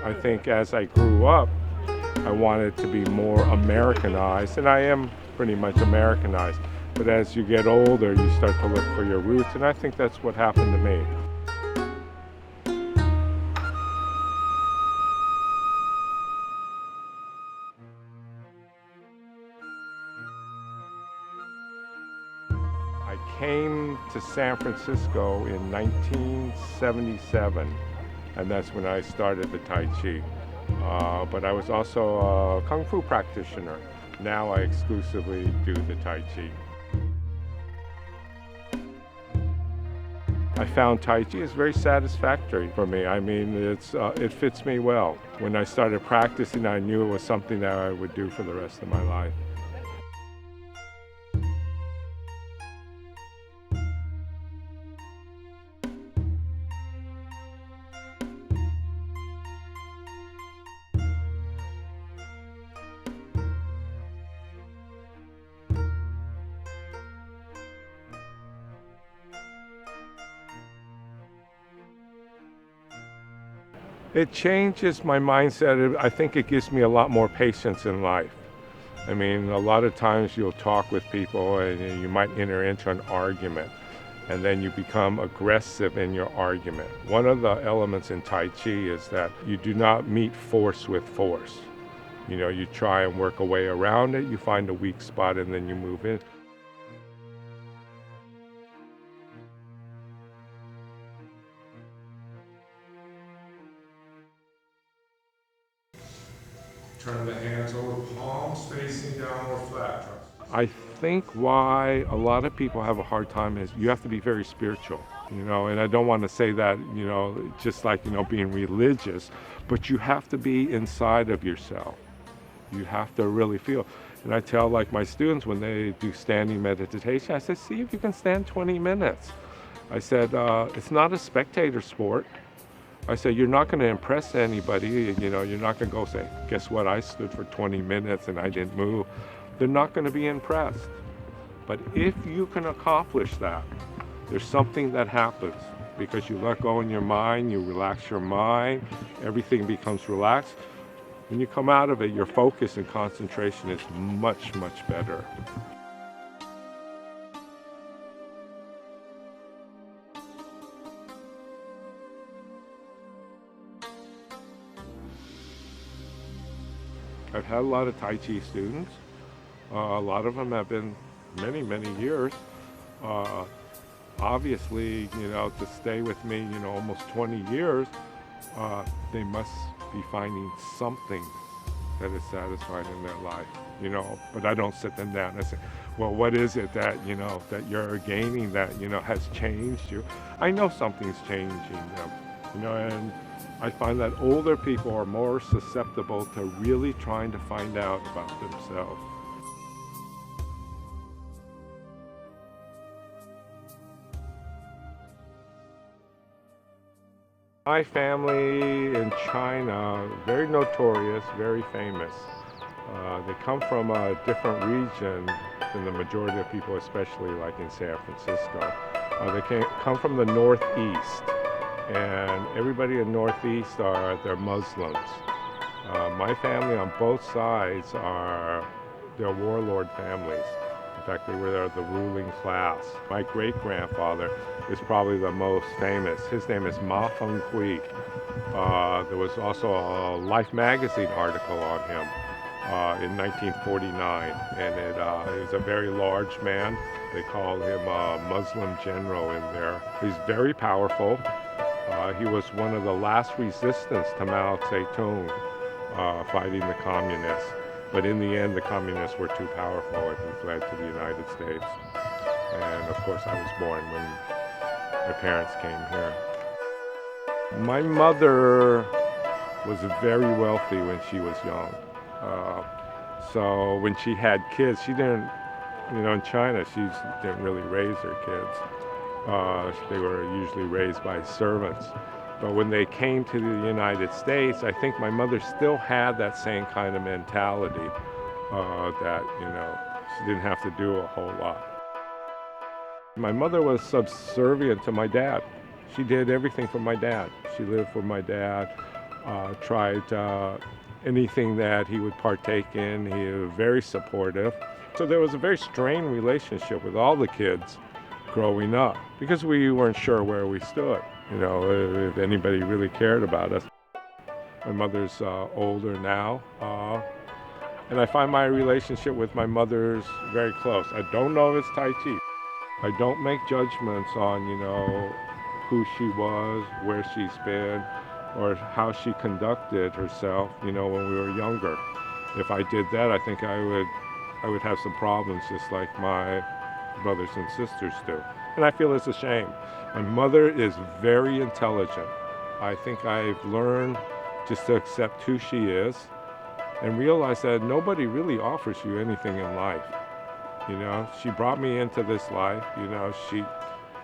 I think as I grew up, I wanted to be more Americanized, and I am pretty much Americanized. But as you get older, you start to look for your roots, and I think that's what happened to me. I came to San Francisco in 1977, and that's when I started the Tai Chi. But I was also a Kung Fu practitioner. Now I exclusively do the Tai Chi. I found Tai Chi is very satisfactory for me. I mean, it fits me well. When I started practicing, I knew it was something that I would do for the rest of my life. It changes my mindset. I think it gives me a lot more patience in life. I mean, a lot of times you'll talk with people and you might enter into an argument, and then you become aggressive in your argument. One of the elements in Tai Chi is that you do not meet force with force. You know, you try and work a way around it, you find a weak spot, and then you move in. Turn the hands over, palms facing down or flat. I think why a lot of people have a hard time is you have to be very spiritual, you know, and I don't want to say that, you know, just like, you know, being religious, but you have to be inside of yourself. You have to really feel. And I tell like my students when they do standing meditation, I said, see if you can stand 20 minutes. I said, it's not a spectator sport. I said, you're not going to impress anybody. You know, you're not going to go say, guess what? I stood for 20 minutes and I didn't move. They're not going to be impressed. But if you can accomplish that, there's something that happens because you let go in your mind, you relax your mind, everything becomes relaxed. When you come out of it, your focus and concentration is much, much better. I've had a lot of Tai Chi students. A lot of them have been many, many years. Obviously, you know, to stay with me, you know, almost 20 years, they must be finding something that is satisfying in their life, you know. But I don't sit them down and say, well, what is it that, you know, that you're gaining that, you know, has changed you? I know something's changing them, you know, and I find that older people are more susceptible to really trying to find out about themselves. My family in China, very notorious, very famous. They come from a different region than the majority of people, especially like in San Francisco. Come from the Northeast, and everybody in Northeast they're Muslims. My family on both sides they're warlord families. In fact, they were the ruling class. My great-grandfather is probably the most famous. His name is Ma Fenghui. There was also a Life magazine article on him in 1949, and he was a very large man. They call him a Muslim general in there. He's very powerful. He was one of the last resistance to Mao Zedong fighting the communists. But in the end, the communists were too powerful and he fled to the United States. And of course, I was born when my parents came here. My mother was very wealthy when she was young. So when she had kids, she didn't, you know, in China, she didn't really raise her kids. They were usually raised by servants. But when they came to the United States, I think my mother still had that same kind of mentality that, you know, she didn't have to do a whole lot. My mother was subservient to my dad. She did everything for my dad. She lived for my dad. tried anything that he would partake in. He was very supportive. So there was a very strained relationship with all the kids growing up because we weren't sure where we stood, if anybody really cared about us. My mother's older now, and I find my relationship with my mother's very close. I don't know if it's Tai Chi. I don't make judgments on, who she was, where she's been, or how she conducted herself, when we were younger. If I did that, I think I would have some problems just like my brothers and sisters do. And I feel it's a shame. My mother is very intelligent. I think I've learned just to accept who she is and realize that nobody really offers you anything in life. She brought me into this life, she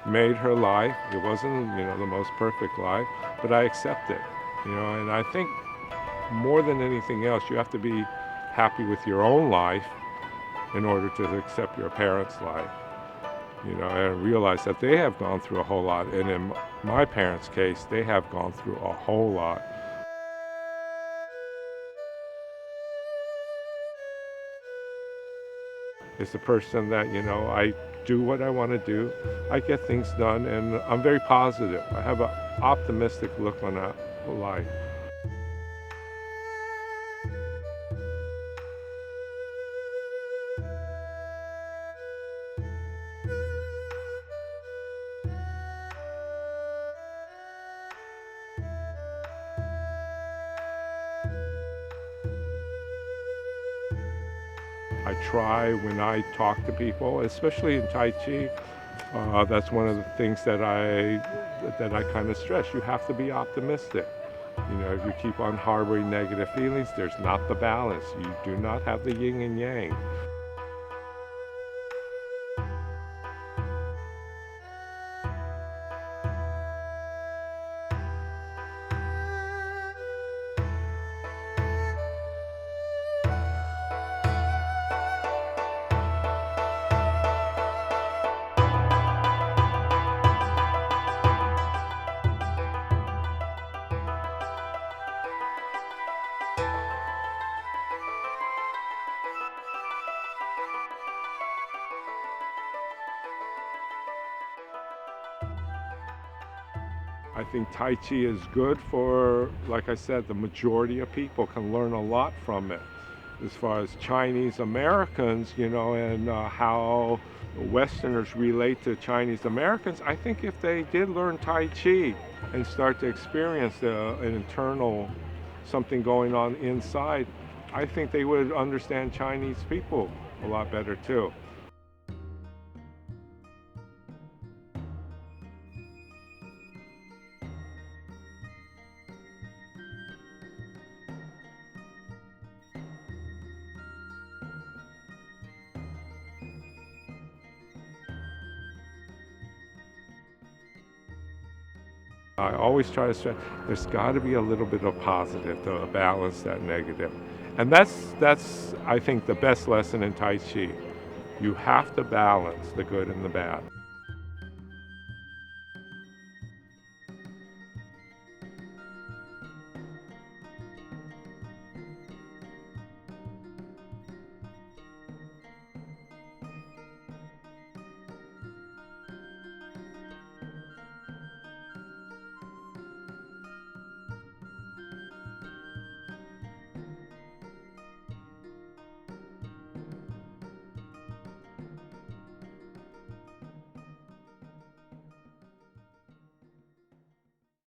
made her life. It wasn't, the most perfect life, but I accept it, and I think more than anything else, you have to be happy with your own life in order to accept your parents' life, and realize that they have gone through a whole lot. And in my parents' case, they have gone through a whole lot. It's a person that, I do what I want to do. I get things done, and I'm very positive. I have an optimistic look on life. I try when I talk to people, especially in Tai Chi. That's one of the things that I kind of stress. You have to be optimistic. If you keep on harboring negative feelings, there's not the balance. You do not have the yin and yang. I think Tai Chi is good for, like I said, the majority of people can learn a lot from it. As far as Chinese Americans, and how Westerners relate to Chinese Americans, I think if they did learn Tai Chi and start to experience an internal something going on inside, I think they would understand Chinese people a lot better too. I always try to stress there's got to be a little bit of positive to balance that negative. And that's I think the best lesson in Tai Chi. You have to balance the good and the bad.